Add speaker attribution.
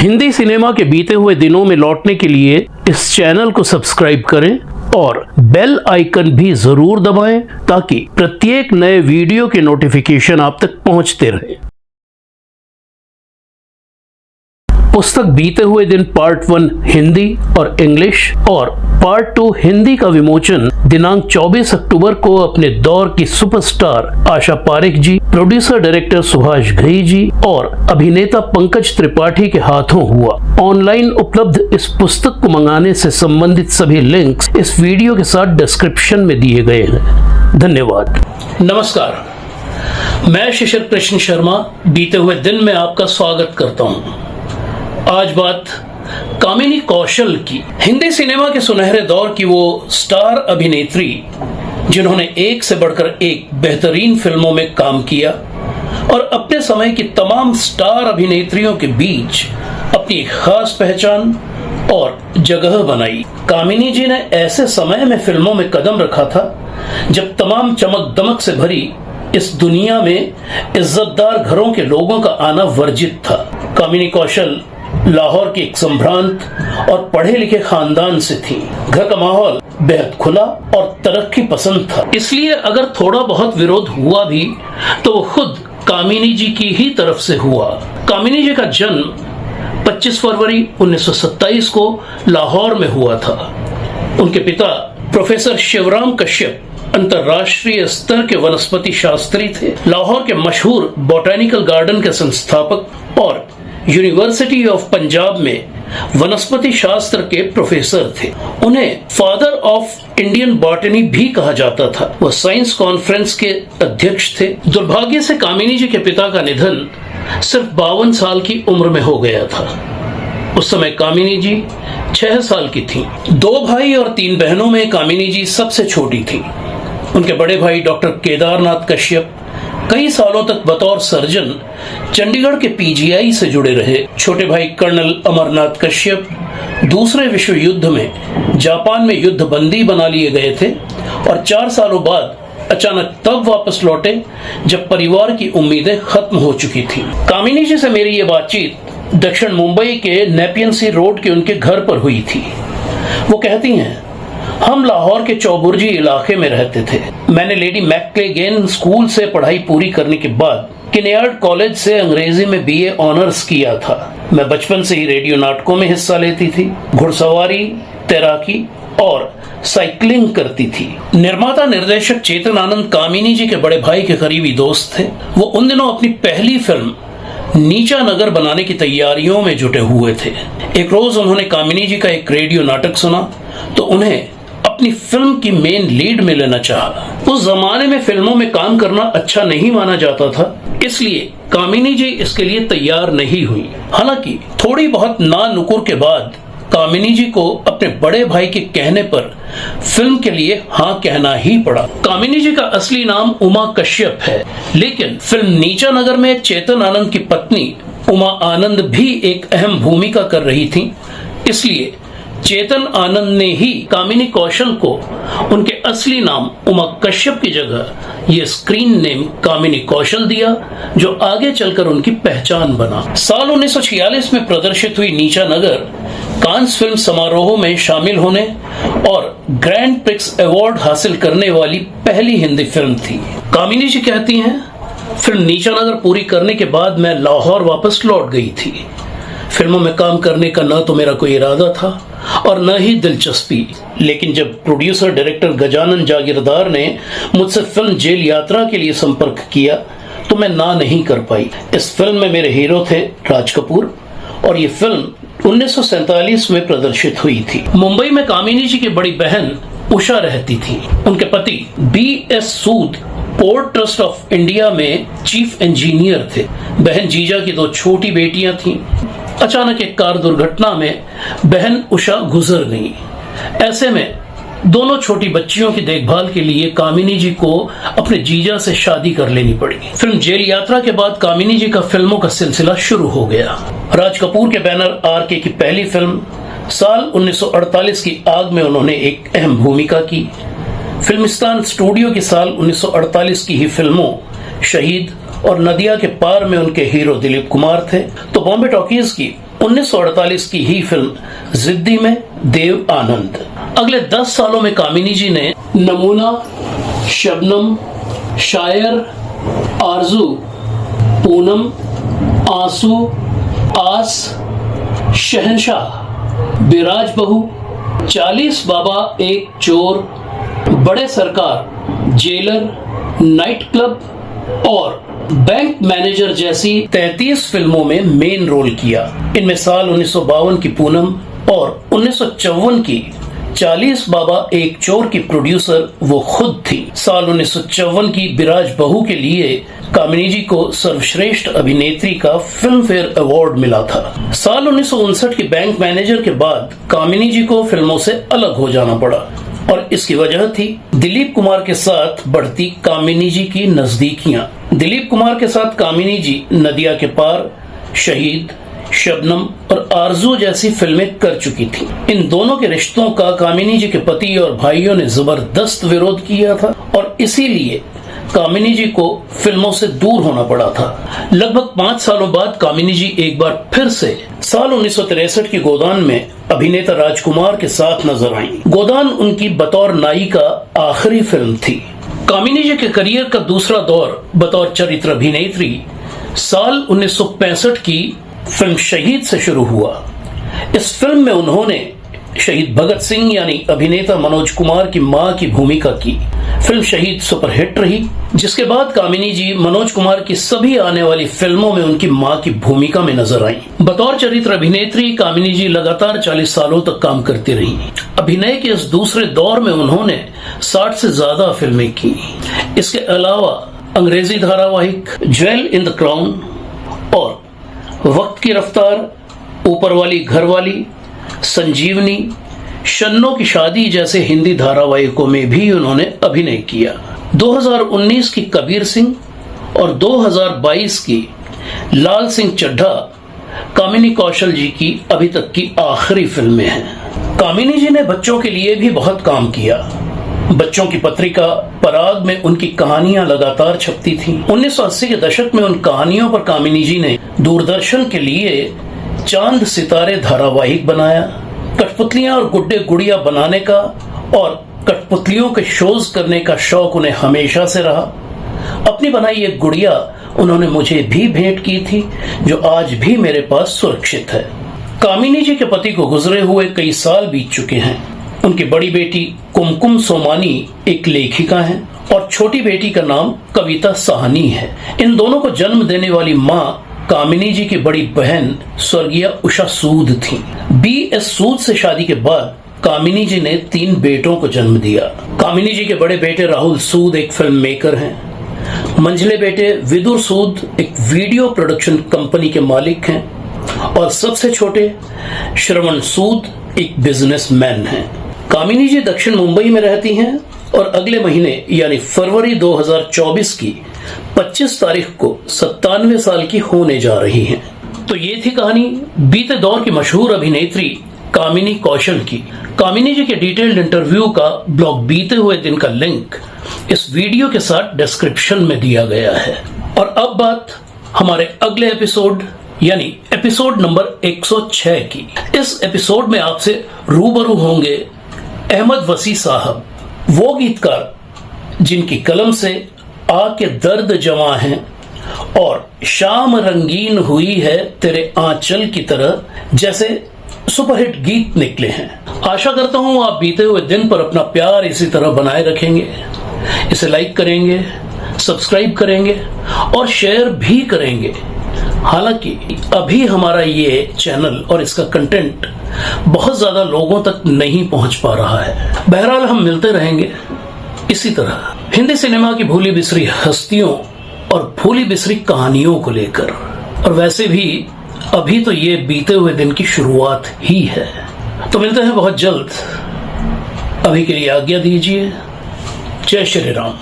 Speaker 1: Hindi cinema के बीते हुए दिनों में लौटने के लिए इस चैनल को सब्सक्राइब करें और बेल आइकन भी जरूर दबाएं ताकि प्रत्येक नए वीडियो के नोटिफिकेशन आप तक पहुंचते रहे। पुस्तक बीते हुए दिन पार्ट 1 हिंदी और इंग्लिश और पार्ट 2 हिंदी का विमोचन दिनांक 24 अक्टूबर को अपने दौर की सुपरस्टार आशा पारेख जी, प्रोड्यूसर डायरेक्टर सुभाष घई जी और अभिनेता पंकज त्रिपाठी के हाथों हुआ। ऑनलाइन उपलब्ध इस पुस्तक को मंगाने से संबंधित सभी लिंक्स इस वीडियो के साथ डिस्क्रिप्शन में दिए गए हैं। धन्यवाद। नमस्कार, मैं शिशिर कृष्ण शर्मा बीते हुए दिन में आपका स्वागत करता हूँ। आज बात कामिनी कौशल की, हिंदी सिनेमा के सुनहरे दौर की वो स्टार अभिनेत्री जिन्होंने एक से बढ़कर एक बेहतरीन फिल्मों में काम किया और अपने समय की तमाम स्टार अभिनेत्रियों के बीच अपनी खास पहचान और जगह बनाई। कामिनी जी ने ऐसे समय में फिल्मों में कदम रखा था जब तमाम चमक दमक से भरी इस दुनिया में इज्जतदार घरों के लोगों का आना वर्जित था। कामिनी कौशल लाहौर की एक संभ्रांत और पढ़े लिखे खानदान से थी। घर का माहौल बेहद खुला और तरक्की पसंद था, इसलिए अगर थोड़ा बहुत विरोध हुआ भी तो वो खुद कामिनी जी की ही तरफ से हुआ। कामिनी जी का जन्म 25 फरवरी 1927 को लाहौर में हुआ था। उनके पिता प्रोफेसर शिवराम कश्यप अंतर्राष्ट्रीय स्तर के वनस्पति शास्त्री थे, लाहौर के मशहूर बॉटेनिकल गार्डन के संस्थापक और यूनिवर्सिटी ऑफ पंजाब में वनस्पति शास्त्र के प्रोफेसर थे। उन्हें फादर ऑफ इंडियन बॉटनी भी कहा जाता था। वह साइंस कॉन्फ्रेंस के अध्यक्ष थे। दुर्भाग्य से कामिनी जी के पिता का निधन सिर्फ 52 साल की उम्र में हो गया था। उस समय कामिनी जी 6 साल की थीं। 2 भाई और 3 बहनों में कामिनी जी सबसे छोटी थी। उनके बड़े भाई डॉक्टर केदारनाथ कश्यप कई सालों तक बतौर सर्जन चंडीगढ़ के पीजीआई से जुड़े रहे। छोटे भाई कर्नल अमरनाथ कश्यप दूसरे विश्व युद्ध में जापान में युद्ध बंदी बना लिए गए थे और 4 सालों बाद अचानक तब वापस लौटे जब परिवार की उम्मीदें खत्म हो चुकी थी। कामिनी जी से मेरी ये बातचीत दक्षिण मुंबई के नेपियन सी रोड के उनके घर पर हुई थी। वो कहती हैं, हम लाहौर के चौबुर्जी इलाके में रहते थे। मैंने लेडी मैक्लेगेन स्कूल से पढ़ाई पूरी करने के बाद किनयार्ड कॉलेज से अंग्रेजी में बीए ऑनर्स किया था। मैं बचपन से ही रेडियो नाटकों में हिस्सा लेती थी, घुड़सवारी, तैराकी और साइकिलिंग करती थी। निर्माता निर्देशक चेतन आनंद कामिनी जी के बड़े भाई के करीबी दोस्त थे। वो उन दिनों अपनी पहली फिल्म नीचा नगर बनाने की तैयारियों में जुटे हुए थे। एक रोज उन्होंने कामिनी जी का एक रेडियो नाटक सुना तो उन्हें अपनी फिल्म की मेन लीड में लेना चाहा। उस जमाने में फिल्मों में काम करना अच्छा नहीं माना जाता था, इसलिए कामिनी जी इसके लिए तैयार नहीं हुई। हालांकि थोड़ी बहुत ना नुकुर के बाद कामिनी जी को अपने बड़े भाई के कहने पर फिल्म के लिए हाँ कहना ही पड़ा। कामिनी जी का असली नाम उमा कश्यप है, लेकिन फिल्म नीचा नगर में चेतन आनंद की पत्नी उमा आनंद भी एक अहम भूमिका कर रही थी, इसलिए चेतन आनंद ने ही कामिनी कौशल को उनके असली नाम उमा कश्यप की जगह ये स्क्रीन नेम कामिनी कौशल दिया, जो आगे चलकर उनकी पहचान बना। साल 1946 में प्रदर्शित हुई नीचा नगर कांस फिल्म समारोह में शामिल होने और ग्रैंड प्रिक्स अवार्ड हासिल करने वाली पहली हिंदी फिल्म थी। कामिनी जी कहती हैं, फिल्म नीचा नगर पूरी करने के बाद मैं लाहौर वापस लौट गई थी। फिल्मों में काम करने का न तो मेरा कोई इरादा था और न ही दिलचस्पी, लेकिन जब प्रोड्यूसर डायरेक्टर गजानन जागीरदार ने मुझसे फिल्म जेल यात्रा के लिए संपर्क किया तो मैं ना नहीं कर पाई। इस फिल्म में मेरे हीरो थे राज कपूर और ये फिल्म 1947 में प्रदर्शित हुई थी। मुंबई में कामिनी जी की बड़ी बहन उषा रहती थी। उनके पति BS Sood port trust of India में चीफ इंजीनियर थे। बहन जीजा की 2 छोटी बेटियां थीं। अचानक एक कार दुर्घटना में बहन उषा गुजर गई। ऐसे में दोनों छोटी बच्चियों की देखभाल के लिए कामिनी जी को अपने जीजा से शादी कर लेनी पड़ी। फिल्म जेल यात्रा के बाद कामिनी जी का फिल्मों का सिलसिला शुरू हो गया। राज कपूर के बैनर RK की पहली फिल्म साल 1948 की आग में उन्होंने एक अहम भूमिका की। फिल्मिस्तान स्टूडियो की साल 1948 की ही फिल्मों शहीद और नदिया के पार में उनके हीरो दिलीप कुमार थे। तो बॉम्बे टॉकीज की 1948 की ही फिल्म जिद्दी में देव आनंद। अगले 10 सालों में कामिनी जी ने नमूना, शबनम, शायर, आरजू, पूनम, आंसू, आस, शहंशाह, बिराज बहू, 40 बाबा एक चोर, बड़े सरकार, जेलर, नाइट क्लब और बैंक मैनेजर जैसी 33 फिल्मों में मेन रोल किया। इनमें साल 1952 की पूनम और 1954 की 40 बाबा एक चोर की प्रोड्यूसर वो खुद थी। साल 1954 की बिराज बहू के लिए कामिनी जी को सर्वश्रेष्ठ अभिनेत्री का फिल्म फेयर अवार्ड मिला था। साल 1959 की बैंक मैनेजर के बाद कामिनी जी को फिल्मों से अलग हो जाना पड़ा और इसकी वजह थी दिलीप कुमार के साथ बढ़ती कामिनी जी की नजदीकियां। दिलीप कुमार के साथ कामिनी जी नदिया के पार, शहीद, शबनम और आरजू जैसी फिल्में कर चुकी थी। इन दोनों के रिश्तों का कामिनी जी के पति और भाइयों ने जबरदस्त विरोध किया था और इसीलिए कामिनी जी को फिल्मों से दूर होना पड़ा था। लगभग 5 सालों बाद कामिनी जी एक बार फिर से साल 1963 की गोदान में अभिनेता राजकुमार के साथ नजर आईं। गोदान उनकी बतौर नायिका आखिरी फिल्म थी। कामिनी जी के करियर का दूसरा दौर बतौर चरित्र अभिनेत्री साल 1965 की फिल्म शहीद से शुरू हुआ। इस फिल्म में उन्होंने शहीद भगत सिंह यानी अभिनेता मनोज कुमार की मां की भूमिका की। फिल्म शहीद सुपरहिट रही, जिसके बाद कामिनी जी मनोज कुमार की सभी आने वाली फिल्मों में उनकी मां की भूमिका में नजर आईं। बतौर चरित्र अभिनेत्री कामिनी जी लगातार 40 सालों तक काम करती रही। अभिनय के इस दूसरे दौर में उन्होंने 60 से ज्यादा फिल्में की। इसके अलावा अंग्रेजी धारावाहिक ज्वेल इन द क्राउन और वक्त की रफ्तार, ऊपर वाली घरवाली, संजीवनी, शन्नो की शादी जैसे हिंदी धारावाहिकों में भी उन्होंने अभिनय किया। 2019 की कबीर सिंह और 2022 की लाल सिंह चड्ढा कामिनी कौशल जी की अभी तक की आखिरी फिल्में हैं। कामिनी जी ने बच्चों के लिए भी बहुत काम किया। बच्चों की पत्रिका पराग में उनकी कहानियां लगातार छपती थीं। 1980 के दशक में उन कहानियों पर कामिनी जी ने दूरदर्शन के लिए चांद सितारे धारावाहिक बनाया। कठपुतलियां और गुड्डे गुड़िया बनाने का और कठपुतलियों के शोज करने का शौक उन्हें हमेशा से रहा। अपनी बनाई एक गुड़िया उन्होंने मुझे भी भेंट की थी, जो आज भी मेरे पास सुरक्षित है। कामिनी जी के पति को गुजरे हुए कई साल बीत चुके हैं। उनकी बड़ी बेटी कुमकुम सोमानी एक लेखिका हैं और छोटी बेटी का नाम कविता साहनी है। इन दोनों को जन्म देने वाली माँ कामिनी जी की बड़ी बहन स्वर्गीय उषा सूद थी। B.S. सूद से शादी के बाद कामिनी जी ने 3 बेटों को जन्म दिया। कामिनी जी के बड़े बेटे राहुल सूद एक फिल्म मेकर हैं। मंझले बेटे विदुर सूद एक वीडियो प्रोडक्शन कंपनी के मालिक हैं और सबसे छोटे श्रवण सूद एक बिजनेसमैन हैं। कामिनी जी दक्षिण मुंबई में रहती हैं और अगले महीने यानी फरवरी 2024 की 25 तारीख को 97 साल की होने जा रही हैं। तो ये थी कहानी बीते दौर की मशहूर अभिनेत्री कामिनी कौशल की। कामिनी जी के डिटेल्ड इंटरव्यू का ब्लॉग बीते हुए दिन का लिंक इस वीडियो के साथ डिस्क्रिप्शन में दिया गया है। और अब बात हमारे अगले एपिसोड यानी एपिसोड नंबर 106 की। इस एपिसोड में आपसे रूबरू होंगे अहमद वसी साहब, वो गीतकार जिनकी कलम से आके दर्द जमा है और शाम रंगीन हुई है तेरे आंचल की तरह जैसे सुपरहिट गीत निकले हैं। आशा करता हूं आप बीते हुए दिन पर अपना प्यार इसी तरह बनाए रखेंगे, इसे लाइक करेंगे, सब्सक्राइब करेंगे और शेयर भी करेंगे। हालांकि अभी हमारा ये चैनल और इसका कंटेंट बहुत ज्यादा लोगों तक नहीं पहुंच पा रहा है। बहरहाल हम मिलते रहेंगे इसी तरह हिंदी सिनेमा की भूली बिसरी हस्तियों और भूली बिसरी कहानियों को लेकर। और वैसे भी अभी तो ये बीते हुए दिन की शुरुआत ही है। तो मिलते हैं बहुत जल्द। अभी के लिए आज्ञा दीजिए। जय श्री राम।